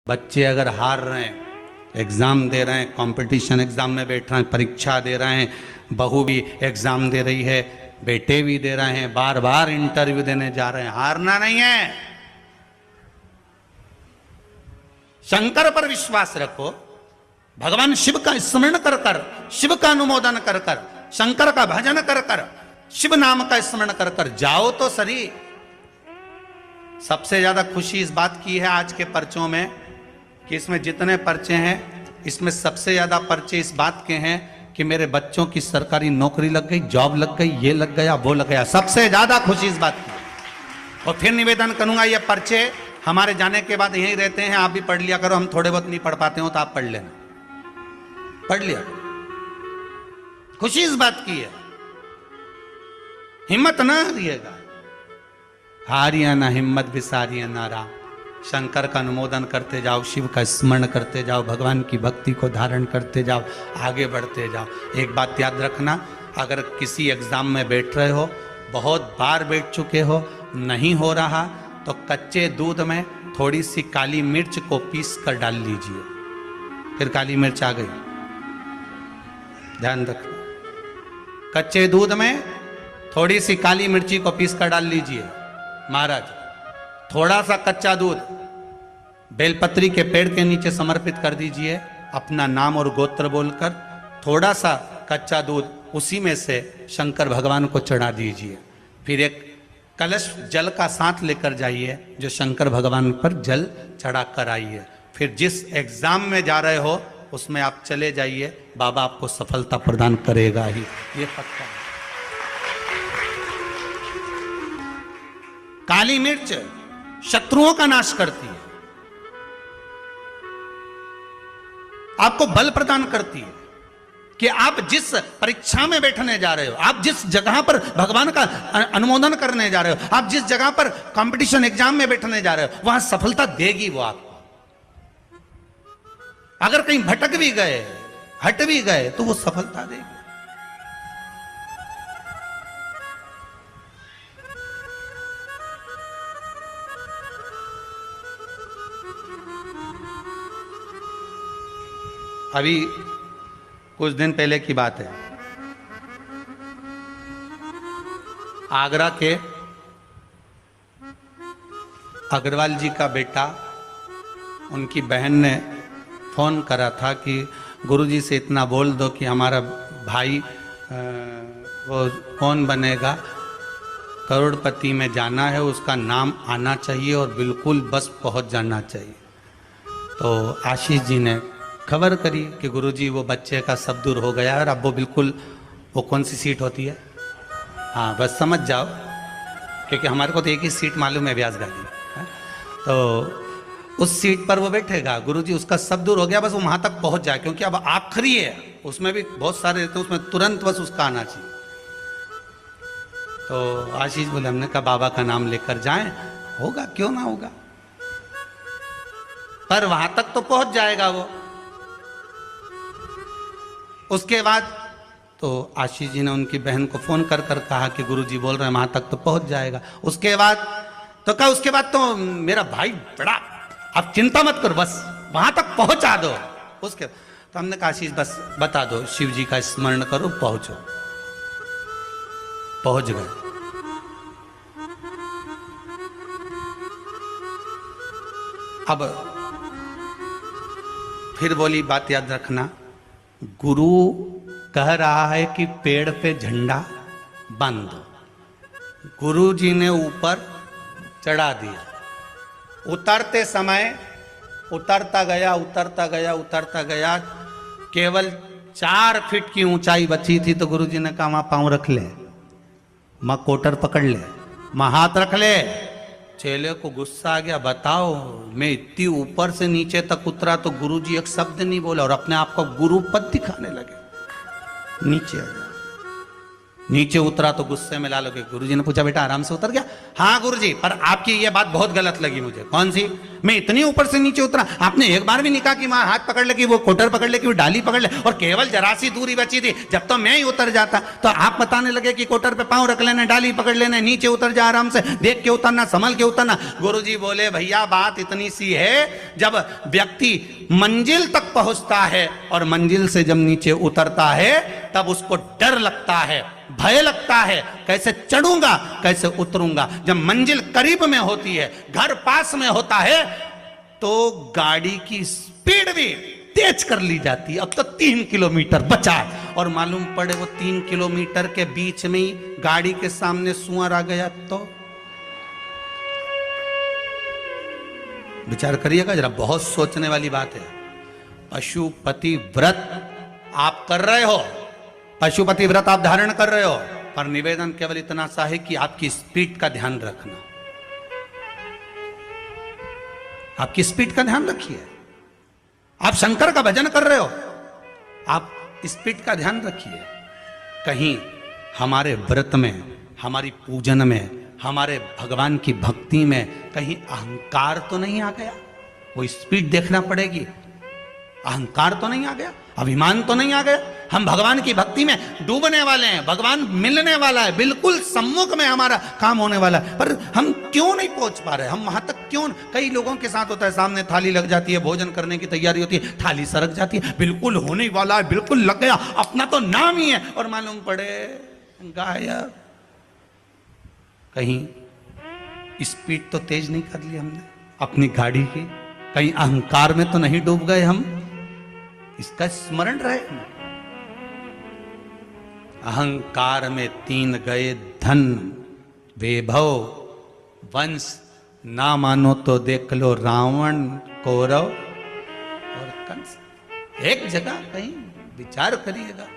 बच्चे अगर हार रहे हैं, एग्ज़ाम दे रहे हैं, कंपटीशन एग्ज़ाम में बैठ रहे हैं, परीक्षा दे रहे हैं, बहू भी एग्ज़ाम दे रही है, बेटे भी दे रहे हैं, बार बार इंटरव्यू देने जा रहे हैं, हारना नहीं है। शंकर पर विश्वास रखो, भगवान शिव का स्मरण कर कर, शिव का अनुमोदन कर कर, शंकर का भजन कर कर, शिव नाम का स्मरण कर कर जाओ तो सही। सबसे ज्यादा खुशी इस बात की है आज के पर्चों में कि इसमें जितने पर्चे हैं, इसमें सबसे ज्यादा पर्चे इस बात के हैं कि मेरे बच्चों की सरकारी नौकरी लग गई, जॉब लग गई, ये लग गया, वो लग गया। सबसे ज्यादा खुशी इस बात की। और फिर निवेदन करूंगा, ये पर्चे हमारे जाने के बाद यहीं रहते हैं, आप भी पढ़ लिया करो। हम थोड़े बहुत नहीं पढ़ पाते हो तो आप पढ़ लेना, पढ़ लिया। खुशी इस बात की है, हिम्मत ना हारिएगा, हारिया ना हिम्मत बिसारिया ना राम। शंकर का अनुमोदन करते जाओ, शिव का स्मरण करते जाओ, भगवान की भक्ति को धारण करते जाओ, आगे बढ़ते जाओ। एक बात याद रखना, अगर किसी एग्जाम में बैठ रहे हो, बहुत बार बैठ चुके हो, नहीं हो रहा, तो कच्चे दूध में थोड़ी सी काली मिर्च को पीस कर डाल लीजिए। फिर काली मिर्च आ गई, ध्यान रखना। कच्चे दूध में थोड़ी सी काली मिर्ची को पीस कर डाल लीजिए। महाराज, थोड़ा सा कच्चा दूध बेलपत्री के पेड़ के नीचे समर्पित कर दीजिए, अपना नाम और गोत्र बोलकर। थोड़ा सा कच्चा दूध उसी में से शंकर भगवान को चढ़ा दीजिए। फिर एक कलश जल का साथ लेकर जाइए, जो शंकर भगवान पर जल चढ़ा कर आइए। फिर जिस एग्जाम में जा रहे हो उसमें आप चले जाइए, बाबा आपको सफलता प्रदान करेगा ही, ये पक्का है। काली मिर्च शत्रुओं का नाश करती है, आपको बल प्रदान करती है कि आप जिस परीक्षा में बैठने जा रहे हो, आप जिस जगह पर भगवान का अनुमोदन करने जा रहे हो, आप जिस जगह पर कंपटीशन एग्जाम में बैठने जा रहे हो, वहां सफलता देगी वो आपको। अगर कहीं भटक भी गए, हट भी गए, तो वो सफलता देगी। अभी कुछ दिन पहले की बात है, आगरा के अग्रवाल जी का बेटा, उनकी बहन ने फोन करा था कि गुरुजी से इतना बोल दो कि हमारा भाई वो कौन बनेगा, करोड़पति में जाना है, उसका नाम आना चाहिए और बिल्कुल बस पहुंच जाना चाहिए। तो आशीष जी ने खबर करी कि गुरुजी वो बच्चे का सब दूर हो गया है और अब वो बिल्कुल, वो कौन सी सीट होती है, हाँ बस समझ जाओ, क्योंकि हमारे को तो एक ही सीट मालूम है, व्यास गाली, तो उस सीट पर वो बैठेगा। गुरुजी उसका सब दूर हो गया, बस वो वहां तक पहुंच जाए, क्योंकि अब आखिरी है, उसमें भी बहुत सारे रहते हैं, उसमें तुरंत बस उसका आना चाहिए। तो आशीष बोले, हमने कहा बाबा का नाम लेकर जाएं, होगा क्यों ना होगा, पर वहां तक तो पहुंच जाएगा वो। उसके बाद तो आशीष जी ने उनकी बहन को फोन कर कर कहा कि गुरुजी बोल रहे हैं वहां तक तो पहुंच जाएगा। उसके बाद तो कहा, उसके बाद तो मेरा भाई बड़ा, आप चिंता मत करो, बस वहां तक पहुंचा दो। उसके तो हमने कहा, आशीष बस बता दो, शिव जी का स्मरण करो, पहुंचो। पहुंच गए। अब फिर बोली, बात याद रखना, गुरु कह रहा है कि पेड़ पे झंडा बांध दो। गुरु जी ने ऊपर चढ़ा दिया, उतरते समय उतरता गया, उतरता गया, उतरता गया, केवल 4 फीट की ऊंचाई बची थी। तो गुरु जी ने कहा, वहां पांव रख ले, मां कोटर पकड़ ले, मां हाथ रख ले। चेले को गुस्सा आ गया, बताओ मैं इतनी ऊपर से नीचे तक उतरा तो गुरुजी एक शब्द नहीं बोला और अपने आप को गुरु पद दिखाने लगे। नीचे आ गया, नीचे उतरा तो गुस्से में लालो के गुरुजी ने पूछा बेटा आराम से उतर गया? हाँ गुरुजी, पर आपकी ये बात बहुत गलत लगी मुझे। कौन सी? मैं इतनी ऊपर से नीचे उतरा, आपने एक बार भी नहीं कहा कि वहां हाथ पकड़ ले, कि वो कोटर पकड़ ले, कि वो डाली पकड़ ले, और केवल जरा सी दूरी बची थी। जब तो मैं ही उतर जाता तो आप बताने लगे कि कोटर पे पांव रख लेना, डाली पकड़ लेना, नीचे उतर जा आराम से, देख के उतरना, संभल के उतरना। गुरुजी बोले भैया बात इतनी सी है, जब व्यक्ति मंजिल तक पहुंचता है और मंजिल से जब नीचे उतरता है तब उसको डर लगता है, भय लगता है, कैसे चढ़ूंगा कैसे उतरूंगा। जब मंजिल करीब में होती है, घर पास में होता है, तो गाड़ी की स्पीड भी तेज कर ली जाती है। अब तो 3 किलोमीटर बचा है और मालूम पड़े वो 3 किलोमीटर के बीच में ही गाड़ी के सामने सुअर आ गया तो विचार करिएगा जरा, बहुत सोचने वाली बात है। पशुपति व्रत आप कर रहे हो, पशुपति व्रत आप धारण कर रहे हो, पर निवेदन केवल इतना सा है कि आपकी स्पीड का ध्यान रखना, आपकी स्पीड का ध्यान रखिए। आप शंकर का भजन कर रहे हो, आप स्पीड का ध्यान रखिए। कहीं हमारे व्रत में, हमारी पूजन में, हमारे भगवान की भक्ति में कहीं अहंकार तो नहीं आ गया? वो स्पीड देखना पड़ेगी। अहंकार तो नहीं आ गया, अभिमान तो नहीं आ गया? हम भगवान की भक्ति में डूबने वाले हैं, भगवान मिलने वाला है, बिल्कुल सम्मुख में हमारा काम होने वाला है, पर हम क्यों नहीं पहुंच पा रहे? हम वहां तक क्यों? कई लोगों के साथ होता है, सामने थाली लग जाती है, भोजन करने की तैयारी होती है, थाली सरक जाती है, बिल्कुल होने वाला है, बिल्कुल लग गया, अपना तो नाम ही है, और मालूम पड़े गायब। कहीं स्पीड तो तेज नहीं कर ली हमने अपनी गाड़ी की? कहीं अहंकार में तो नहीं डूब गए हम? इसका स्मरण रहे। अहंकार में 3 गए धन, वैभव, वंश, ना मानो तो देख लो रावण, कौरव और कंस। एक जगह कहीं विचार करिएगा।